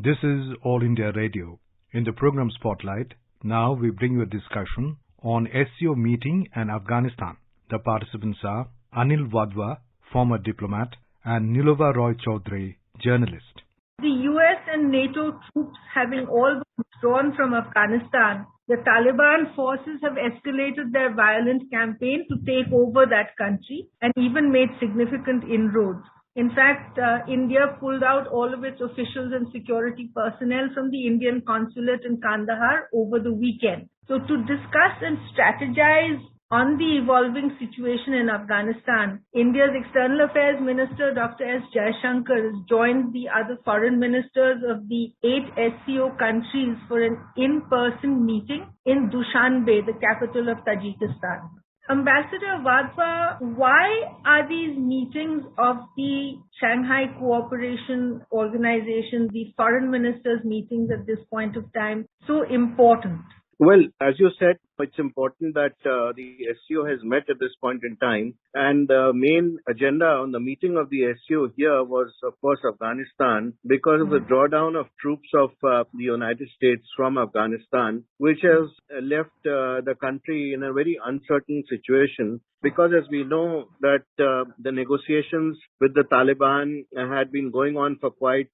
This is All India Radio. In the program Spotlight, now we bring you a discussion on SCO Meeting and Afghanistan. The participants are Anil Wadhwa, former diplomat, and Nilova Roy Chaudhary, journalist. The US and NATO troops having all withdrawn from Afghanistan, the Taliban forces have escalated their violent campaign to take over that country and even made significant inroads. In fact, India pulled out all of its officials and security personnel from the Indian consulate in Kandahar over the weekend. So to discuss and strategize on the evolving situation in Afghanistan, India's External Affairs Minister Dr. S. Jaishankar has joined the other foreign ministers of the 8 SCO countries for an in-person meeting in Dushanbe, the capital of Tajikistan. Ambassador Wadhwa, why are these meetings of the Shanghai Cooperation Organization, the foreign ministers' meetings at this point of time, so important? Well, as you said, it's important that the SCO has met at this point in time. And the main agenda on the meeting of the SCO here was, of course, Afghanistan, because of the drawdown of troops of the United States from Afghanistan, which has left the country in a very uncertain situation. Because as we know that the negotiations with the Taliban had been going on for quite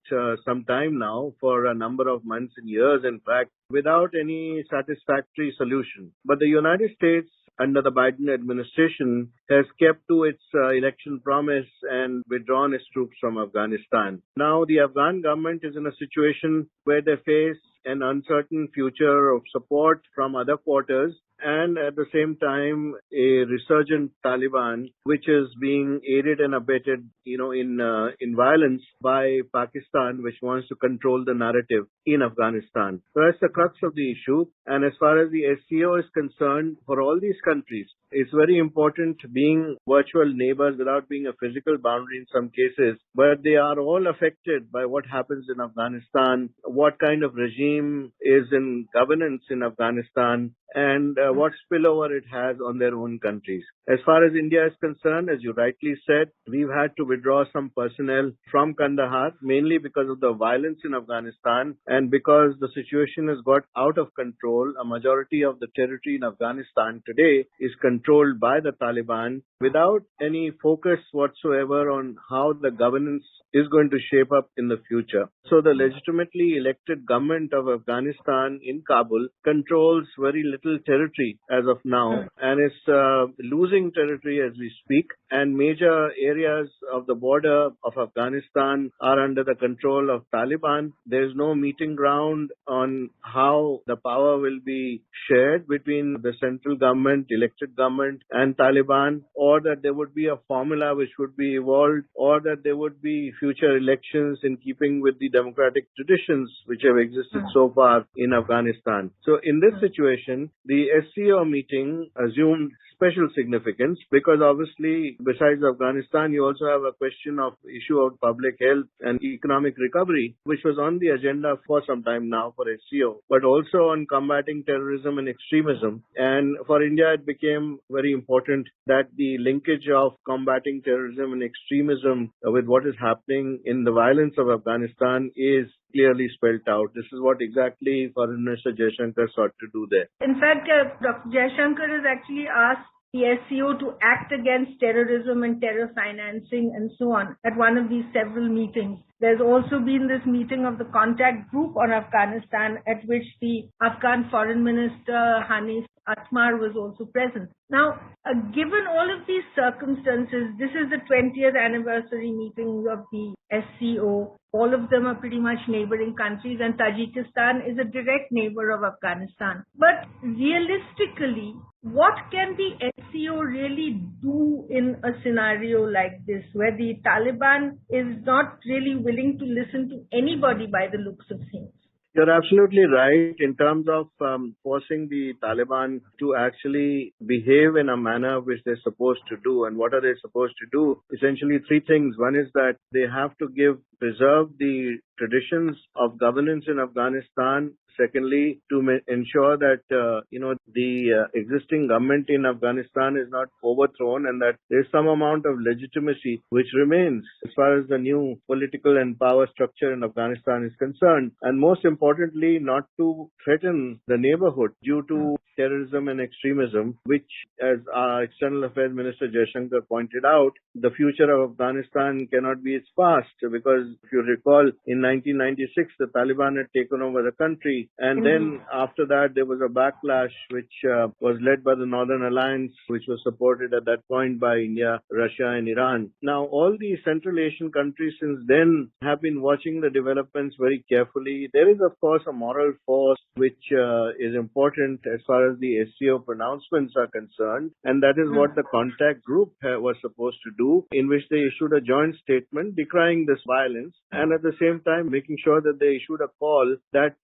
some time now, for a number of months and years, in fact, without any satisfactory solution. But the United States, under the Biden administration, has kept to its election promise and withdrawn its troops from Afghanistan. Now, the Afghan government is in a situation where they face an uncertain future of support from other quarters, and at the same time, a resurgent Taliban, which is being aided and abetted, in violence by Pakistan, which wants to control the narrative in Afghanistan. So that's the crux of the issue. And as far as the SCO is concerned, for all these countries, it's very important being virtual neighbors without being a physical boundary in some cases, but they are all affected by what happens in Afghanistan, what kind of regime is in governance in Afghanistan, and what spillover it has on their own countries. As far as India is concerned, as you rightly said, we've had to withdraw some personnel from Kandahar, mainly because of the violence in Afghanistan and because the situation has got out of control. A majority of the territory in Afghanistan today is controlled by the Taliban without any focus whatsoever on how the governance is going to shape up in the future. So the legitimately elected government of Afghanistan in Kabul controls very little territory as of now and is losing territory as we speak. And major areas of the border of Afghanistan are under the control of Taliban. There is no meeting ground on how the power will be shared between the central government, elected government and Taliban, or that there would be a formula which would be evolved, or that there would be future elections in keeping with the democratic traditions which have existed so far in Afghanistan. So in this situation, the SCO meeting assumed special significance because obviously besides Afghanistan, you also have a question of issue of public health and economic recovery, which was on the agenda for some time now for SCO, but also on combating terrorism and extremism. And for India, it became very important that the linkage of combating terrorism and extremism with what is happening in the violence of Afghanistan is clearly spelled out. This is what exactly Foreign Minister Jaishankar sought to do there. In fact, Dr. Jaishankar has actually asked the SCO to act against terrorism and terror financing and so on at one of these several meetings. There's also been this meeting of the contact group on Afghanistan at which the Afghan Foreign Minister Hanif Atmar was also present. Now, given all of these circumstances, this is the 20th anniversary meeting of the SCO. All of them are pretty much neighboring countries, and Tajikistan is a direct neighbor of Afghanistan. But realistically, what can the SCO really do in a scenario like this, where the Taliban is not really willing to listen to anybody by the looks of things? You're absolutely right in terms of forcing the Taliban to actually behave in a manner which they're supposed to do. And what are they supposed to do? Essentially three things. One is that they have to preserve the traditions of governance in Afghanistan. Secondly, to ensure that, the existing government in Afghanistan is not overthrown and that there's some amount of legitimacy which remains as far as the new political and power structure in Afghanistan is concerned. And most importantly, not to threaten the neighborhood due to terrorism and extremism, which, as our External Affairs Minister Jaishankar pointed out, the future of Afghanistan cannot be its past, because if you recall, in 1996, the Taliban had taken over the country, and then after that, there was a backlash which was led by the Northern Alliance, which was supported at that point by India, Russia, and Iran. Now, all the Central Asian countries since then have been watching the developments very carefully. There is, of course, a moral force which is important as far as the SCO pronouncements are concerned, and that is what the contact group was supposed to do, in which they issued a joint statement decrying this violence, and at the same time making sure that they issued a call that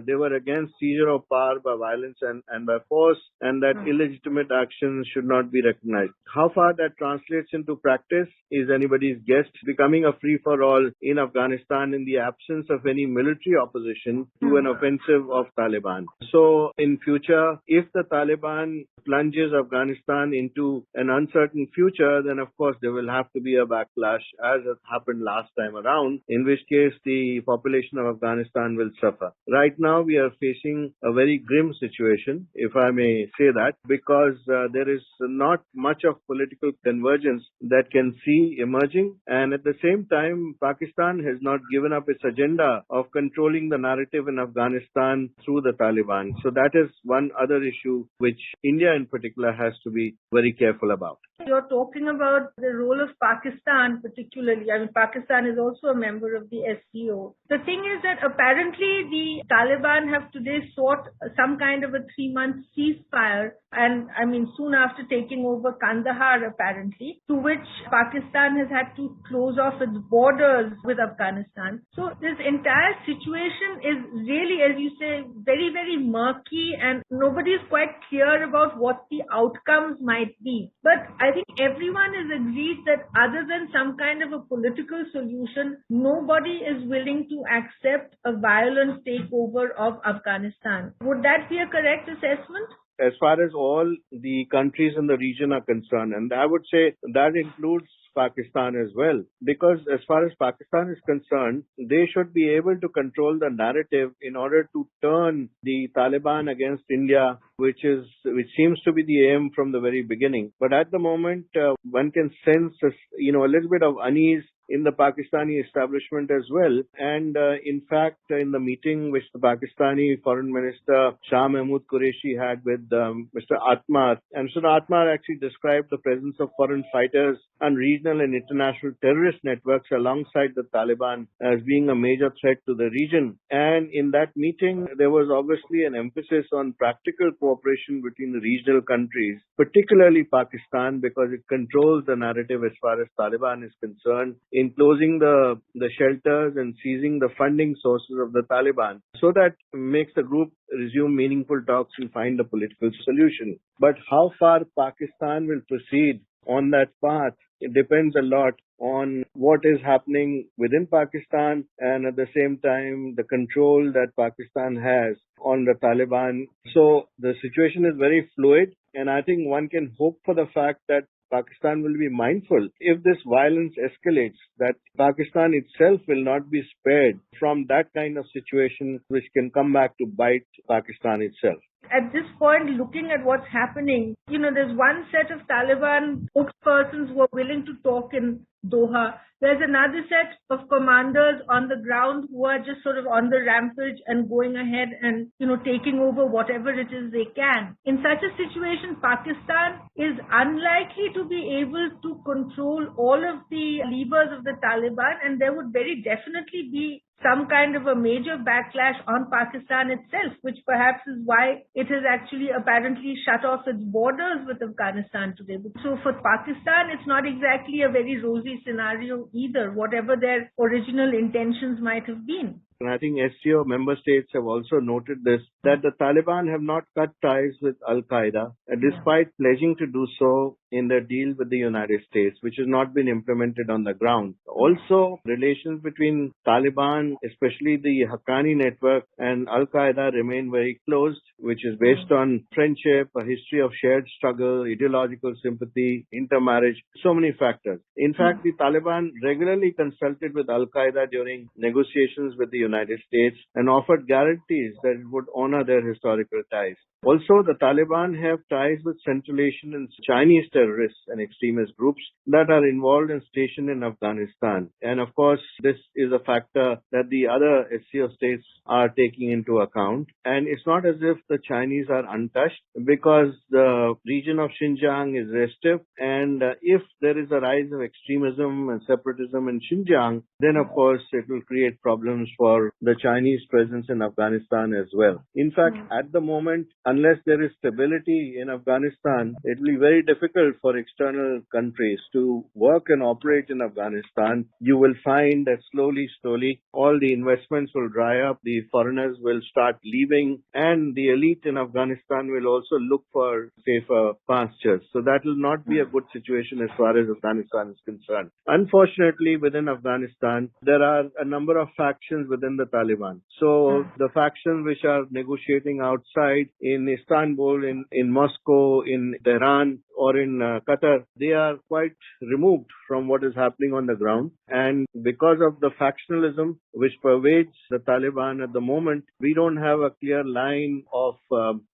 they were against seizure of power by violence and by force, and that illegitimate actions should not be recognized. How far that translates into practice is anybody's guess. It's becoming a free-for-all in Afghanistan in the absence of any military opposition to an offensive of Taliban. So in future, if the Taliban plunges Afghanistan into an uncertain future, then of course there will have to be a backlash, as it happened last time around, in which case the population of Afghanistan will suffer. Right now we are facing a very grim situation, if I may say that, because there is not much of political convergence that can see emerging, and at the same time Pakistan has not given up its agenda of controlling the narrative in Afghanistan through the Taliban. So that is one other issue which India in particular has to be very careful about. You're talking about the role of Pakistan particularly. I mean, Pakistan is also a member of the SCO. The thing is that apparently the Taliban have today sought some kind of a 3-month ceasefire, and I mean soon after taking over Kandahar apparently, to which Pakistan has had to close off its borders with Afghanistan. So this entire situation is really, as you say, very, very murky, and nobody is quite clear about what the outcomes might be. But I think everyone is agreed that other than some kind of a political solution, nobody is willing to accept a violent takeover of Afghanistan. Would that be a correct assessment? As far as all the countries in the region are concerned, and I would say that includes Pakistan as well, because as far as Pakistan is concerned, they should be able to control the narrative in order to turn the Taliban against India, which seems to be the aim from the very beginning. But at the moment, one can sense a little bit of unease in the Pakistani establishment as well. And in fact, in the meeting which the Pakistani Foreign Minister Shah Mahmood Qureshi had with Mr. Atmar, and Mr. Atmar actually described the presence of foreign fighters and regional and international terrorist networks alongside the Taliban as being a major threat to the region. And in that meeting, there was obviously an emphasis on practical cooperation between the regional countries, particularly Pakistan, because it controls the narrative as far as Taliban is concerned, in closing the shelters and seizing the funding sources of the Taliban. So that makes the group resume meaningful talks and find a political solution. But how far Pakistan will proceed on that path, it depends a lot on what is happening within Pakistan, and at the same time the control that Pakistan has on the Taliban. So the situation is very fluid, and I think one can hope for the fact that Pakistan will be mindful, if this violence escalates, that Pakistan itself will not be spared from that kind of situation which can come back to bite Pakistan itself. At this point, looking at what's happening, there's one set of Taliban spokespersons who are willing to talk in Doha. There's another set of commanders on the ground who are just sort of on the rampage and going ahead and, taking over whatever it is they can. In such a situation, Pakistan is unlikely to be able to control all of the levers of the Taliban, and there would very definitely be some kind of a major backlash on Pakistan itself, which perhaps is why it has actually apparently shut off its borders with Afghanistan today. So for Pakistan, it's not exactly a very rosy scenario either, whatever their original intentions might have been. and I think SCO member states have also noted this, that the Taliban have not cut ties with Al-Qaeda, despite pledging to do so in their deal with the United States, which has not been implemented on the ground. Also, relations between Taliban, especially the Haqqani network, and Al-Qaeda remain very close, which is based on friendship, a history of shared struggle, ideological sympathy, intermarriage, so many factors. In fact, the Taliban regularly consulted with Al-Qaeda during negotiations with the United States and offered guarantees that it would honor their historical ties. Also, the Taliban have ties with Central Asian and Chinese terrorists and extremist groups that are involved and stationed in Afghanistan. And of course, this is a factor that the other SCO states are taking into account. And it's not as if the Chinese are untouched, because the region of Xinjiang is restive. And if there is a rise of extremism and separatism in Xinjiang, then of course it will create problems for the Chinese presence in Afghanistan as well. In fact, at the moment, unless there is stability in Afghanistan, it will be very difficult for external countries to work and operate in Afghanistan. You will find that slowly, all the investments will dry up, the foreigners will start leaving, and the elite in Afghanistan will also look for safer pastures. So that will not be a good situation as far as Afghanistan is concerned. Unfortunately, within Afghanistan, there are a number of factions within the Taliban. So the factions which are negotiating outside in Istanbul, in Moscow, in Tehran, or in Qatar, they are quite removed from what is happening on the ground. And because of the factionalism which pervades the Taliban at the moment, we don't have a clear line of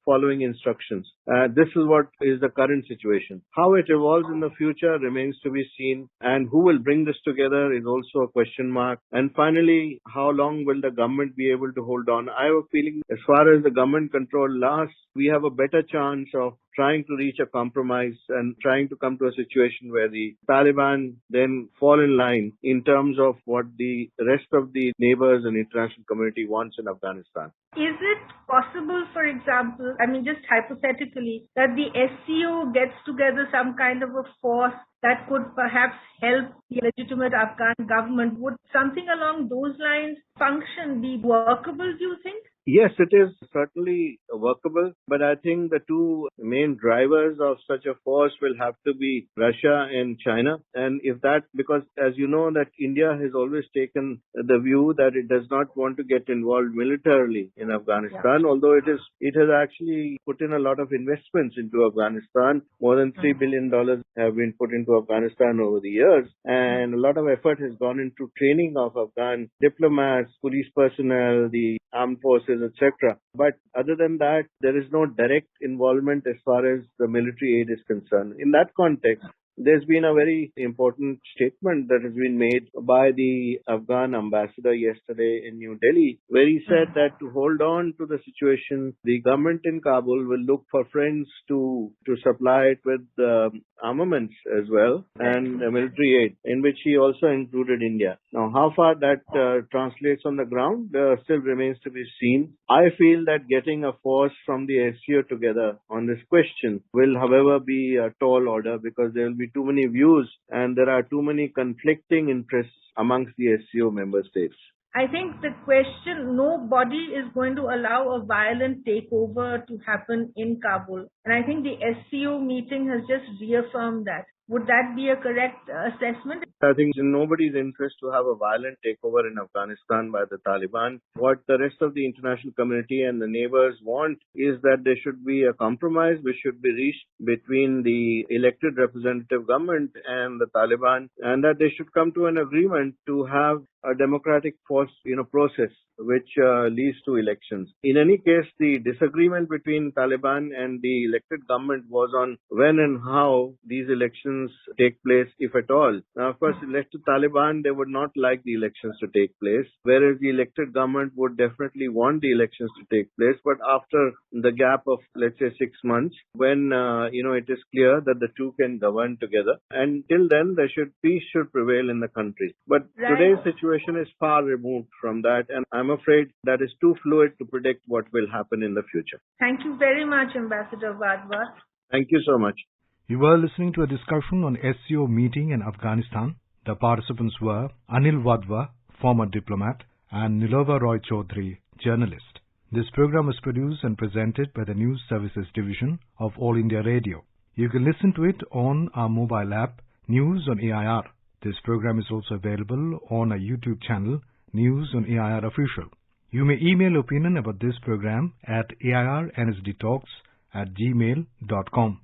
following instructions. This is what is the current situation. How it evolves in the future remains to be seen, and who will bring this together is also a question mark. And finally, how long will the government be able to hold on? I have a feeling as far as the government control lasts, we have a better chance of trying to reach a compromise and trying to come to a situation where the Taliban then fall in line in terms of what the rest of the neighbors and international community wants in Afghanistan. Is it possible, for example, just hypothetically, that the SCO gets together some kind of a force that could perhaps help the legitimate Afghan government? Would something along those lines function, be workable, do you think? Yes, it is certainly workable, but I think the two main drivers of such a force will have to be Russia and China. And if that, because as you know that India has always taken the view that it does not want to get involved militarily in Afghanistan, although it has actually put in a lot of investments into Afghanistan. More than $3 billion have been put into Afghanistan over the years, and a lot of effort has gone into training of Afghan diplomats, police personnel, the armed forces, etc. But other than that, there is no direct involvement as far as the military aid is concerned. In that context, there's been a very important statement that has been made by the Afghan ambassador yesterday in New Delhi, where he said that to hold on to the situation, the government in Kabul will look for friends to supply it with armaments as well and military aid, in which he also included India. Now, how far that translates on the ground still remains to be seen. I feel that getting a force from the SCO together on this question will, however, be a tall order, because there will be too many views and there are too many conflicting interests amongst the SCO member states. I think the question, nobody is going to allow a violent takeover to happen in Kabul. And I think the SCO meeting has just reaffirmed that. Would that be a correct assessment? I think it's in nobody's interest to have a violent takeover in Afghanistan by the Taliban. What the rest of the international community and the neighbors want is that there should be a compromise which should be reached between the elected representative government and the Taliban, and that they should come to an agreement to have a democratic process which leads to elections. In any case, the disagreement between Taliban and the elected government was on when and how these elections take place, if at all. Now, of course, elected Taliban, they would not like the elections to take place, whereas the elected government would definitely want the elections to take place. But after the gap of, let's say, 6 months, when it is clear that the two can govern together, and till then, peace should prevail in the country. But today's situation is far removed from that, and I'm afraid that is too fluid to predict what will happen in the future. Thank you very much, Ambassador Wadhwa. Thank you so much. You were listening to a discussion on SCO meeting in Afghanistan. The participants were Anil Wadhwa, former diplomat, and Nilova Roy Chaudhary, journalist. This program is produced and presented by the News Services Division of All India Radio. You can listen to it on our mobile app, News on AIR. This program is also available on our YouTube channel, News on AIR Official. You may email opinion about this program at airnsdtalks@gmail.com.